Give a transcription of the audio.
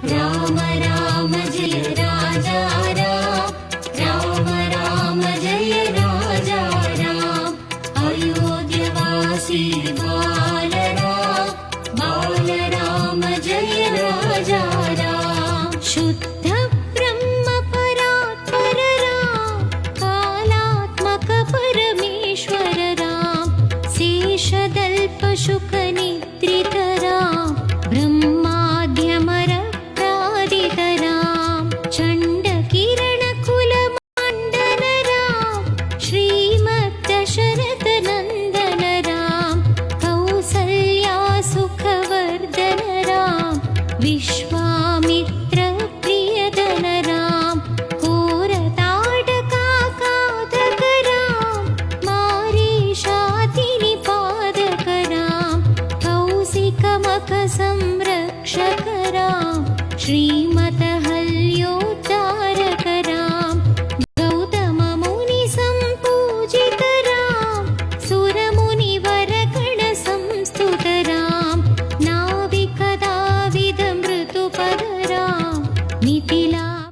राम राम जय राजा राम, राम राम जय राजा राम। अयोध्यवासी बाल राम, बाल राम जय राजा राम। शुद्ध ब्रह्म परात्पर राम, कालात्मक परमेश्वर राम। शेषदल्प शुक निद्रित राम, ब्रह्माद्यमर प्रादित राम। चण्ड किरण कुल मण्डन राम, श्रीमद्दशरथ नन्दन राम। कौसल्या सुखवर्धन राम, विश्वामित्र प्रियधन राम। कोरताडकाकादक राम, मारीषातिनिपादक राम। कौशिकमक संरक्षक राम, श्रीमत